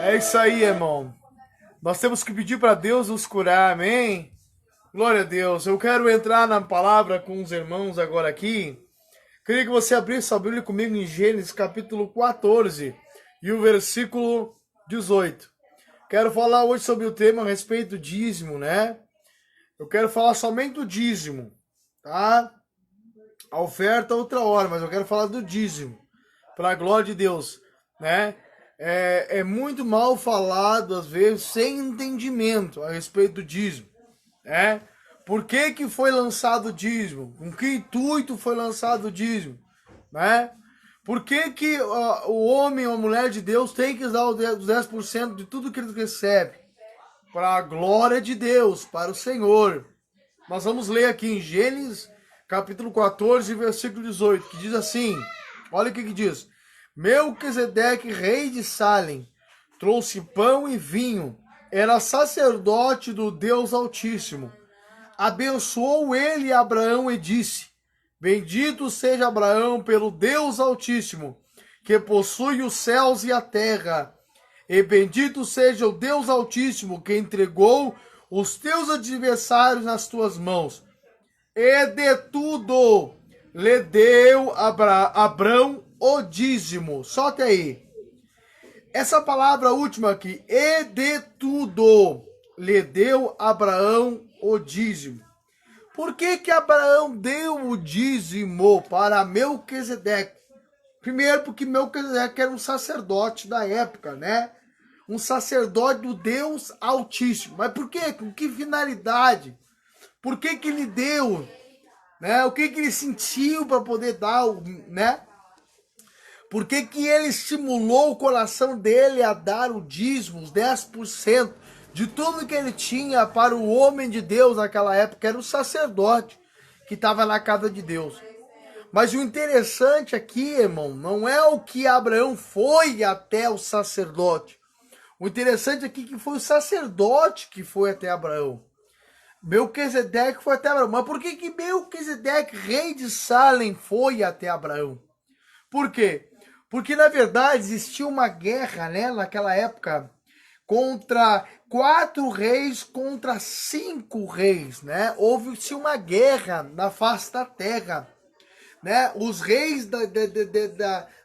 É isso aí, irmão. Nós temos que pedir para Deus nos curar, amém? Glória a Deus. Eu quero entrar na palavra com os irmãos agora aqui. Queria que você abrisse sua Bíblia comigo em Gênesis capítulo 14 e o versículo 18. Quero falar hoje sobre o tema a respeito do dízimo, né? Eu quero falar somente do dízimo, tá? A oferta outra hora, mas eu quero falar do dízimo, para a glória de Deus, né? É muito mal falado, às vezes, sem entendimento a respeito do dízimo, né? Por que que foi lançado o dízimo? Com que intuito foi lançado o dízimo, né? Por que que o homem ou a mulher de Deus tem que dar os 10% de tudo que ele recebe? Para a glória de Deus, para o Senhor. Nós vamos ler aqui em Gênesis, capítulo 14, versículo 18, que diz assim, olha o que diz. Melquisedeque, rei de Salem, trouxe pão e vinho, era sacerdote do Deus Altíssimo. Abençoou ele Abraão e disse, bendito seja Abraão pelo Deus Altíssimo, que possui os céus e a terra. E bendito seja o Deus Altíssimo, que entregou os teus adversários nas tuas mãos. E de tudo lhe deu Abraão o dízimo. Só até aí. Essa palavra última aqui, e de tudo lhe deu Abraão o dízimo. Por que que Abraão deu o dízimo para Melquisedeque? Primeiro porque Melquisedeque era um sacerdote da época, né? Um sacerdote do Deus Altíssimo. Mas por quê? Com que finalidade? Por que que ele deu? Né? O que que ele sentiu para poder dar, né? Por que que ele estimulou o coração dele a dar o dízimo, os 10% de tudo que ele tinha para o homem de Deus naquela época, era o sacerdote que estava na casa de Deus. Mas o interessante aqui, irmão, não é o que Abraão foi até o sacerdote. O interessante aqui é que foi o sacerdote que foi até Abraão. Melquisedeque foi até Abraão. Mas por que que Melquisedeque, rei de Salem, foi até Abraão? Por quê? Porque, na verdade, existia uma guerra, né, naquela época, contra 4 reis contra 5 reis, né? Houve-se uma guerra na face da terra, né? Os reis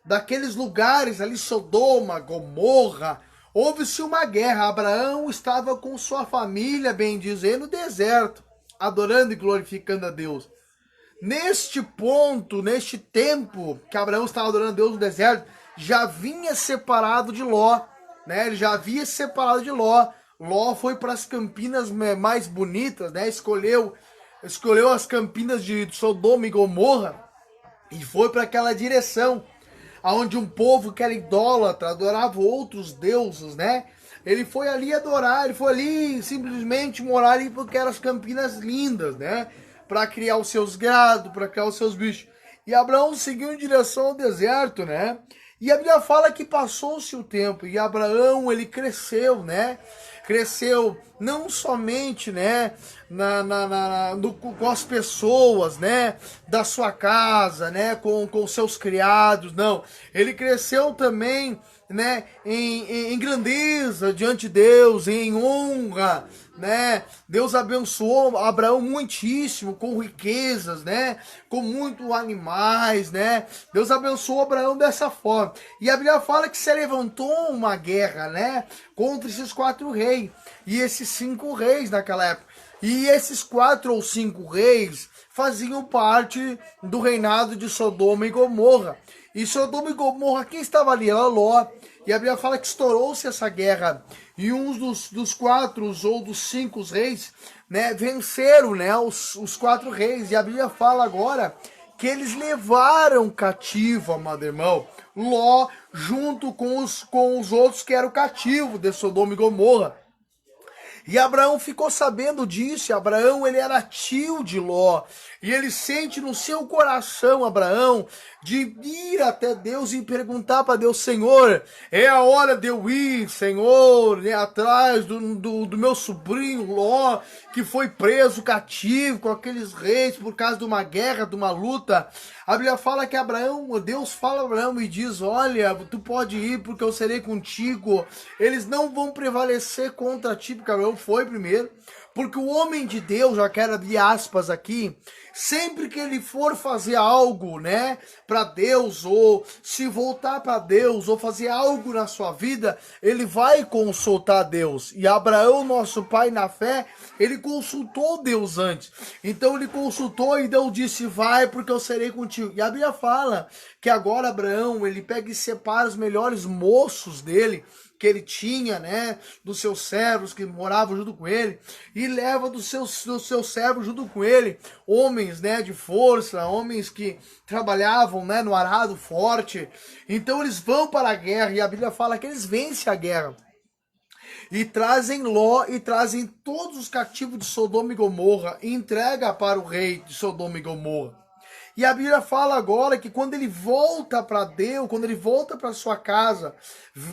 daqueles lugares ali, Sodoma, Gomorra, houve-se uma guerra. Abraão estava com sua família, bem dizer, no deserto, adorando e glorificando a Deus. Neste ponto, neste tempo que Abraão estava adorando a Deus no deserto, já vinha separado de Ló, né? Ele já havia separado de Ló. Ló foi para as campinas mais bonitas, né? Escolheu as campinas de Sodoma e Gomorra e foi para aquela direção, aonde um povo que era idólatra adorava outros deuses, né? Ele foi ali adorar, ele foi ali simplesmente morar ali porque eram as campinas lindas, né? Para criar os seus gados, para criar os seus bichos. E Abraão seguiu em direção ao deserto, né? E a Bíblia fala que passou-se o tempo e Abraão, ele cresceu, né? Cresceu não somente, né, com as pessoas, né, da sua casa, né, com seus criados, não. Ele cresceu também, né, em grandeza diante de Deus, em honra, né? Deus abençoou Abraão muitíssimo com riquezas, né? Com muitos animais, né? Deus abençoou Abraão dessa forma. E a Bíblia fala que se levantou uma guerra, né? Contra esses 4 reis e esses 5 reis naquela época. E esses 4 ou 5 reis faziam parte do reinado de Sodoma e Gomorra. E Sodoma e Gomorra, quem estava ali? Era Ló. E a Bíblia fala que estourou-se essa guerra. E uns dos 4 ou dos 5 reis, né, venceram, né, os 4 reis. E a Bíblia fala agora que eles levaram cativo, amado irmão, Ló junto com os outros que eram cativos de Sodoma e Gomorra. E Abraão ficou sabendo disso. E Abraão, ele era tio de Ló. E ele sente no seu coração, Abraão, de ir até Deus e perguntar para Deus: Senhor, é a hora de eu ir, Senhor, né, atrás do meu sobrinho Ló, que foi preso cativo com aqueles reis por causa de uma guerra, de uma luta. A Bíblia fala que Abraão, Deus fala a Abraão e diz: olha, tu pode ir porque eu serei contigo. Eles não vão prevalecer contra ti, porque Abraão foi primeiro. Porque o homem de Deus, já quero abrir aspas aqui, sempre que ele for fazer algo, né, para Deus, ou se voltar para Deus, ou fazer algo na sua vida, ele vai consultar Deus. E Abraão, nosso pai na fé, ele consultou Deus antes. Então ele consultou e Deus disse: vai, porque eu serei contigo. E a Bíblia fala que agora Abraão, ele pega e separa os melhores moços dele, que ele tinha, né, dos seus servos que moravam junto com ele, e leva dos seus servos junto com ele, homens, né, de força, homens que trabalhavam, né, no arado forte. Então eles vão para a guerra, e a Bíblia fala que eles vencem a guerra. E trazem Ló e trazem todos os cativos de Sodoma e Gomorra e entrega para o rei de Sodoma e Gomorra. E a Bíblia fala agora que quando ele volta para Deus, quando ele volta para sua casa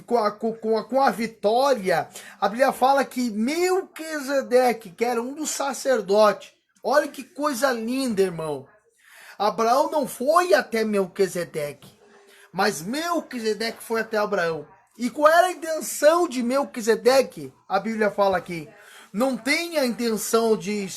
com a vitória, a Bíblia fala que Melquisedeque, que era um dos sacerdotes, olha que coisa linda, irmão. Abraão não foi até Melquisedeque, mas Melquisedeque foi até Abraão. E qual era a intenção de Melquisedeque? A Bíblia fala aqui: não tem a intenção de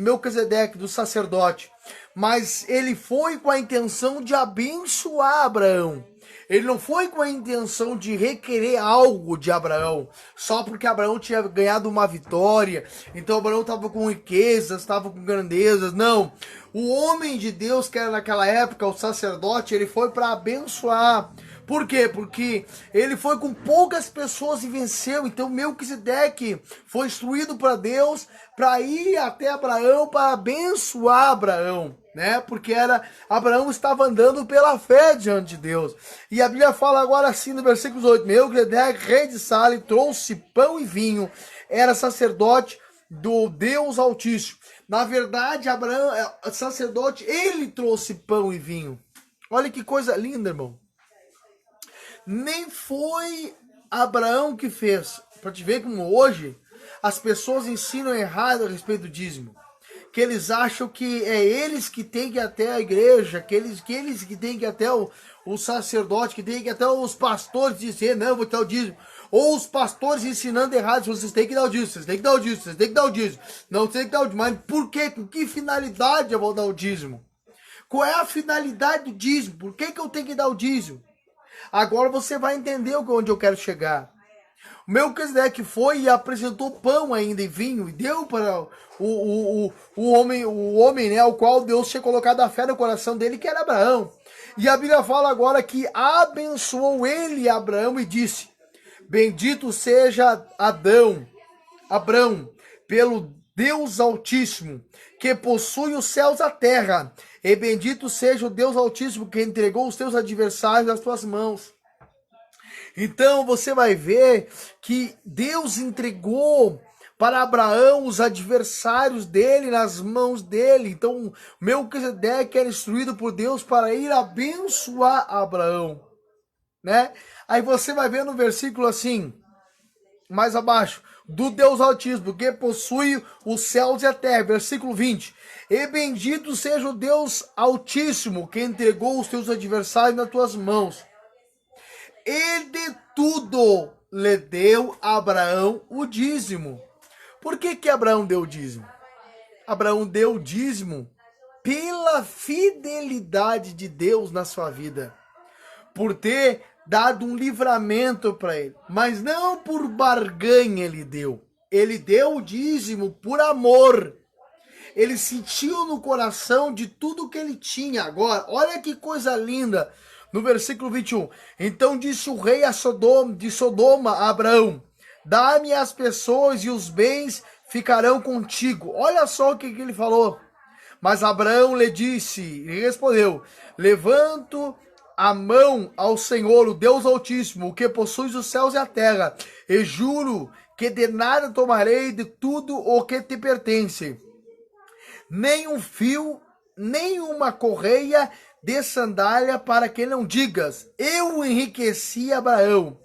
Melquisedeque, do sacerdote, mas ele foi com a intenção de abençoar Abraão. Ele não foi com a intenção de requerer algo de Abraão, só porque Abraão tinha ganhado uma vitória, então Abraão estava com riquezas, estava com grandezas. Não, o homem de Deus, que era naquela época o sacerdote, ele foi para abençoar. Por quê? Porque ele foi com poucas pessoas e venceu. Então Melquisedeque foi instruído para Deus para ir até Abraão para abençoar Abraão, né? Porque Abraão estava andando pela fé diante de Deus. E a Bíblia fala agora assim no versículo 8: Melquisedeque, rei de Salem, trouxe pão e vinho, era sacerdote do Deus Altíssimo. Na verdade, Abraão, sacerdote, ele trouxe pão e vinho. Olha que coisa linda, irmão. Nem foi Abraão que fez. Para te ver como hoje as pessoas ensinam errado a respeito do dízimo. Que eles acham que é eles que têm que ir até a igreja, que eles que têm que ir até o sacerdote, que tem que ir até os pastores dizer: não, eu vou dar o dízimo. Ou os pastores ensinando errado: vocês têm que dar o dízimo, vocês têm que dar o dízimo, vocês têm que dar o dízimo. Não, vocês têm que dar o dízimo. Mas por quê? Com que finalidade eu vou dar o dízimo? Qual é a finalidade do dízimo? Por que eu tenho que dar o dízimo? Agora você vai entender onde eu quero chegar. O Melquisedeque foi e apresentou pão ainda e vinho e deu para o homem, né, ao qual Deus tinha colocado a fé no coração dele, que era Abraão. E a Bíblia fala agora que abençoou ele, Abraão, e disse: bendito seja Abraão, pelo Deus Altíssimo, que possui os céus e a terra, e bendito seja o Deus Altíssimo, que entregou os teus adversários nas tuas mãos. Então você vai ver que Deus entregou para Abraão os adversários dele nas mãos dele. Então Melquisedeque era instruído por Deus para ir abençoar Abraão, né? Aí você vai ver no versículo assim, mais abaixo: do Deus Altíssimo, que possui os céus e a terra. Versículo 20: e bendito seja o Deus Altíssimo, que entregou os teus adversários nas tuas mãos. E de tudo lhe deu Abraão o dízimo. Por que Abraão deu o dízimo? Abraão deu o dízimo pela fidelidade de Deus na sua vida, por ter dado um livramento para ele, mas não por barganha ele deu. Ele deu o dízimo por amor. Ele sentiu no coração de tudo que ele tinha. Agora, olha que coisa linda. No versículo 21, então disse o rei de Sodoma a Abraão: dá-me as pessoas e os bens ficarão contigo. Olha só o que ele falou. Mas Abraão lhe disse, e respondeu: levanto a mão ao Senhor, o Deus Altíssimo, o que possui os céus e a terra, e juro que de nada tomarei de tudo o que te pertence, nem um fio, nem uma correia de sandália, para que não digas, eu enriqueci Abraão.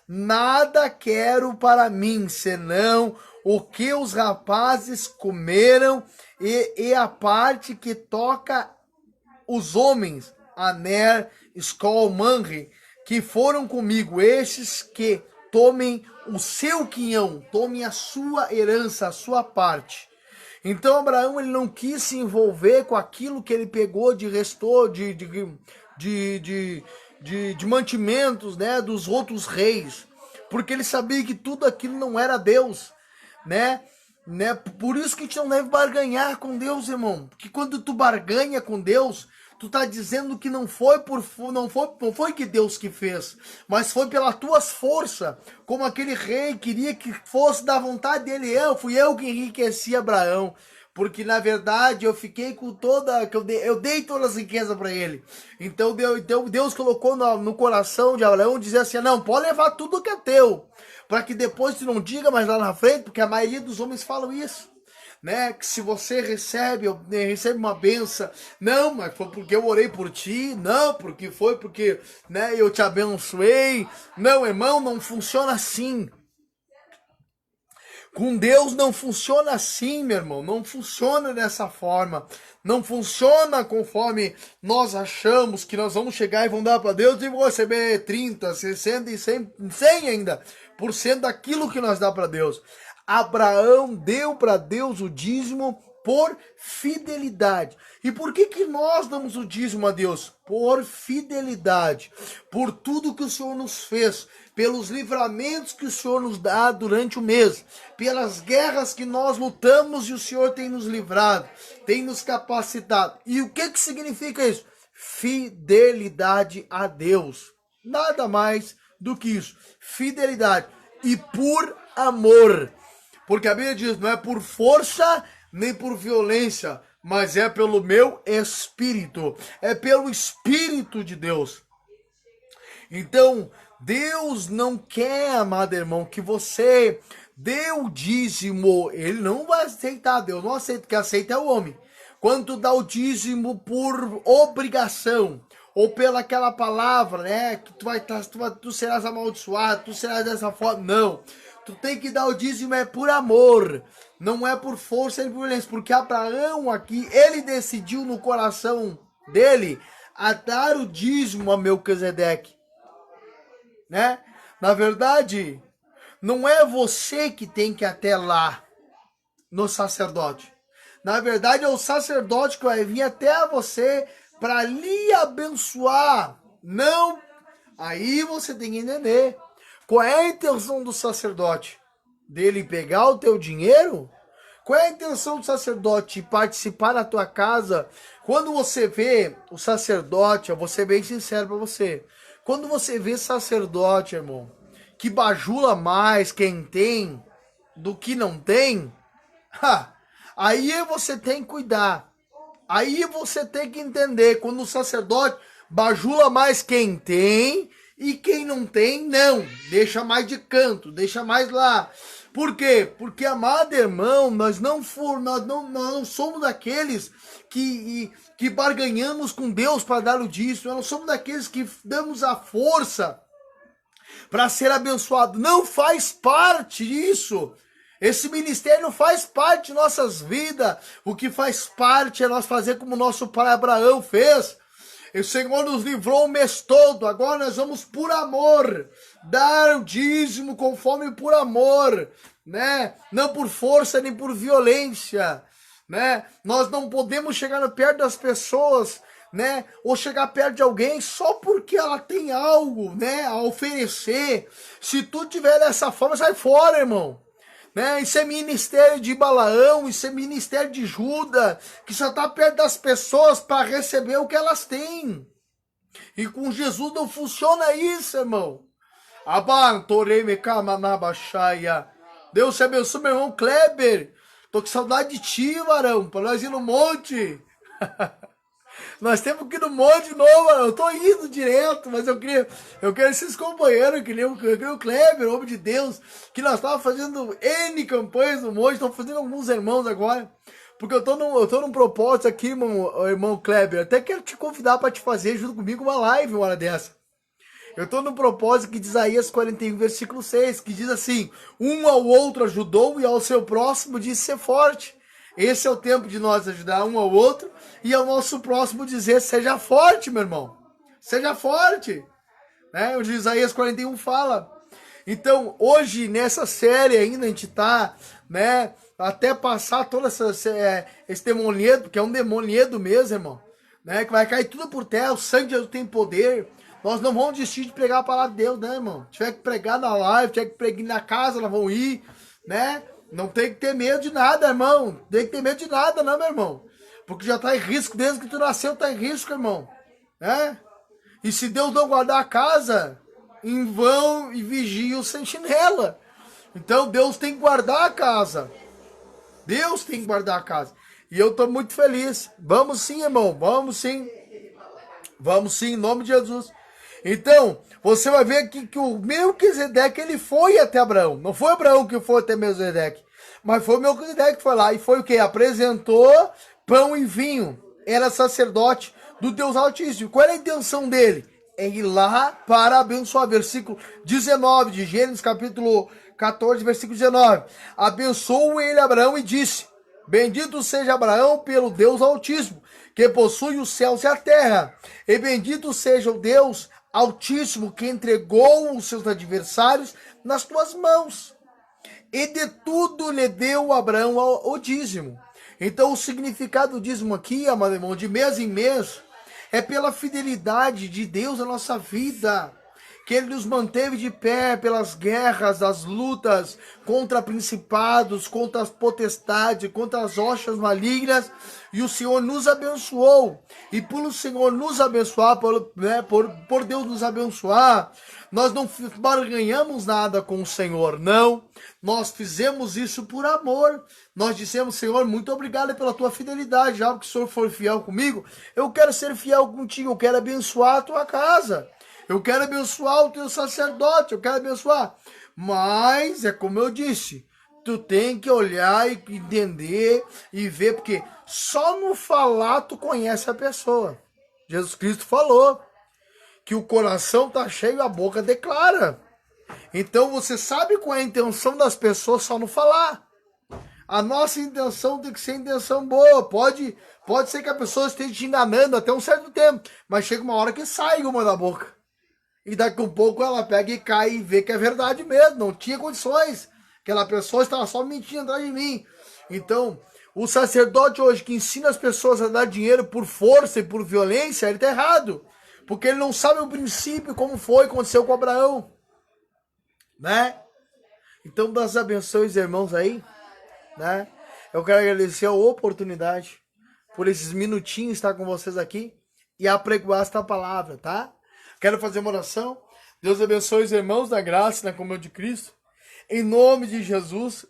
Nada quero para mim, senão o que os rapazes comeram e a parte que toca os homens, Aner, Escol, Manre, que foram comigo, estes que tomem o seu quinhão, tomem a sua herança, a sua parte. Então Abraão, ele não quis se envolver com aquilo que ele pegou de restor, de mantimentos, né, dos outros reis, porque ele sabia que tudo aquilo não era Deus, né? Por isso que a gente não deve barganhar com Deus, irmão, porque quando tu barganha com Deus, tu tá dizendo que não foi que Deus que fez, mas foi pelas tuas forças, como aquele rei queria que fosse da vontade dele. Fui eu que enriqueci Abraão, porque na verdade eu fiquei com eu dei todas as riquezas para ele. Então Deus colocou no coração de Abraão dizer assim: não, pode levar tudo que é teu, para que depois tu não diga mais lá na frente, porque a maioria dos homens falam isso, né? Que se você recebe uma benção, não, mas foi porque eu orei por ti, não, porque, né, eu te abençoei. Não, irmão, não funciona assim. Com Deus não funciona assim, meu irmão, não funciona dessa forma, não funciona conforme nós achamos que nós vamos chegar e vamos dar para Deus e vou receber 30, 60 e 100 ainda por cento daquilo que nós dá para Deus. Abraão deu para Deus o dízimo por fidelidade. E por que nós damos o dízimo a Deus? Por fidelidade, por tudo que o Senhor nos fez, pelos livramentos que o Senhor nos dá durante o mês, pelas guerras que nós lutamos e o Senhor tem nos livrado, tem nos capacitado. E o que significa isso? Fidelidade a Deus. Nada mais do que isso. Fidelidade. E por amor. Porque a Bíblia diz, não é por força nem por violência, mas é pelo meu espírito. É pelo Espírito de Deus. Então, Deus não quer, amado irmão, que você dê o dízimo. Ele não vai aceitar, Deus não aceita, quem aceita é o homem. Quando tu dá o dízimo por obrigação, ou pela aquela palavra, né, que tu serás amaldiçoado, tu serás dessa forma, não. Tu tem que dar o dízimo por amor, não é por força nem por violência, porque Abraão aqui, ele decidiu no coração dele a dar o dízimo a Melquisedeque, né? Na verdade, não é você que tem que ir até lá no sacerdote. Na verdade, é o sacerdote que vai vir até você para lhe abençoar. Não, aí você tem que entender. Qual é a intenção do sacerdote? Dele pegar o teu dinheiro? Qual é a intenção do sacerdote? Participar na tua casa? Quando você vê o sacerdote, eu vou ser bem sincero para você. Quando você vê sacerdote, irmão, que bajula mais quem tem do que não tem, aí você tem que cuidar. Aí você tem que entender, quando o sacerdote bajula mais quem tem e quem não tem, não. Deixa mais de canto, deixa mais lá. Por quê? Porque, amado irmão, nós não somos daqueles que barganhamos com Deus para dar o dízimo. Nós não somos daqueles que damos a força para ser abençoado. Não faz parte disso. Esse ministério não faz parte de nossas vidas. O que faz parte é nós fazer como nosso pai Abraão fez. O Senhor nos livrou o mês todo. Agora nós vamos por amor dar o dízimo conforme por amor, né? Não por força nem por violência, né? Nós não podemos chegar perto das pessoas, né? Ou chegar perto de alguém só porque ela tem algo, né, a oferecer. Se tu tiver dessa forma, sai fora, irmão. Né? Isso é ministério de Balaão, isso é ministério de Judas, que só está perto das pessoas para receber o que elas têm. E com Jesus não funciona isso, irmão. Deus te abençoe, meu irmão Kleber. Tô com saudade de ti, varão, para nós ir no monte. Nós temos que ir no monte de novo, mano. Eu tô indo direto, mas eu quero esses companheiros, que nem o Kleber, o homem de Deus, que nós tava fazendo N campanhas no monte, estamos fazendo alguns irmãos agora. Porque eu tô num propósito aqui, irmão Kleber. Até quero te convidar para te fazer junto comigo uma live uma hora dessa. Eu tô no propósito que de Isaías 41, versículo 6, que diz assim: um ao outro ajudou e ao seu próximo disse ser forte. Esse é o tempo de nós ajudar um ao outro e ao nosso próximo dizer: seja forte, meu irmão. Seja forte. Né? O de Isaías 41 fala. Então, hoje, nessa série ainda, a gente tá, né, até passar todo esse demoniedo, porque é um demoniedo mesmo, irmão, né, que vai cair tudo por terra, o sangue de Jesus tem poder. Nós não vamos desistir de pregar a palavra de Deus, né, irmão? Se tiver que pregar na live, tiver que pregar na casa, nós vamos ir, né? Não tem que ter medo de nada, irmão. Não tem que ter medo de nada, não, meu irmão. Porque já tá em risco, desde que tu nasceu, tá em risco, irmão. Né? E se Deus não guardar a casa, em vão e vigia o sentinela. Então Deus tem que guardar a casa. Deus tem que guardar a casa. E eu tô muito feliz. Vamos sim, irmão. Vamos sim. Vamos sim, em nome de Jesus. Então, você vai ver aqui que o Melquisedeque, ele foi até Abraão. Não foi Abraão que foi até Melquisedeque, mas foi o Melquisedeque que foi lá. E foi o quê? Apresentou pão e vinho. Era sacerdote do Deus Altíssimo. Qual era a intenção dele? É ir lá para abençoar. Versículo 19 de Gênesis, capítulo 14, versículo 19. Abençoou ele Abraão e disse: bendito seja Abraão pelo Deus Altíssimo, que possui os céus e a terra. E bendito seja o Deus Altíssimo, que entregou os seus adversários nas tuas mãos. E de tudo lhe deu Abraão o dízimo. Então o significado do dízimo aqui, amado irmão, de mês em mês, é pela fidelidade de Deus na nossa vida. Que ele nos manteve de pé pelas guerras, as lutas contra principados, contra as potestades, contra as hostas malignas, e o Senhor nos abençoou. E por o Senhor nos abençoar, por Deus nos abençoar, nós não barganhamos nada com o Senhor, não. Nós fizemos isso por amor. Nós dissemos: Senhor, muito obrigado pela tua fidelidade. Já que o Senhor for fiel comigo, eu quero ser fiel contigo, eu quero abençoar a tua casa. Eu quero abençoar o teu sacerdote, eu quero abençoar. Mas, é como eu disse, tu tem que olhar e entender e ver, porque só no falar tu conhece a pessoa. Jesus Cristo falou que o coração tá cheio, a boca declara. Então você sabe qual é a intenção das pessoas só no falar. A nossa intenção tem que ser intenção boa. Pode ser que a pessoa esteja te enganando até um certo tempo, mas chega uma hora que sai uma da boca. E daqui a um pouco ela pega e cai e vê que é verdade mesmo. Não tinha condições. Aquela pessoa estava só mentindo atrás de mim. Então, o sacerdote hoje que ensina as pessoas a dar dinheiro por força e por violência, ele está errado. Porque ele não sabe o princípio, como foi, aconteceu com Abraão. Né? Então, das abençoes, irmãos, aí. Né? Eu quero agradecer a oportunidade por esses minutinhos estar com vocês aqui e apregoar esta palavra, tá? Quero fazer uma oração. Deus abençoe os irmãos da graça, na comunhão de Cristo. Em nome de Jesus,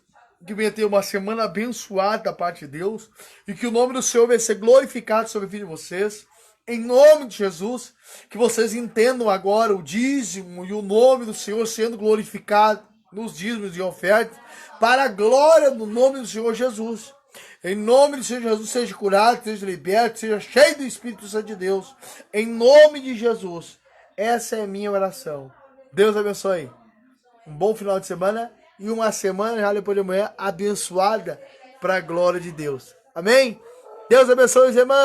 que venha ter uma semana abençoada da parte de Deus. E que o nome do Senhor venha ser glorificado sobre a vida de vocês. Em nome de Jesus, que vocês entendam agora o dízimo e o nome do Senhor sendo glorificado nos dízimos e ofertas, para a glória do nome do Senhor Jesus. Em nome do Senhor Jesus, seja curado, seja liberto, seja cheio do Espírito Santo de Deus. Em nome de Jesus. Essa é a minha oração. Deus abençoe. Um bom final de semana e uma semana já depois de amanhã abençoada para a glória de Deus. Amém? Deus abençoe os irmãos.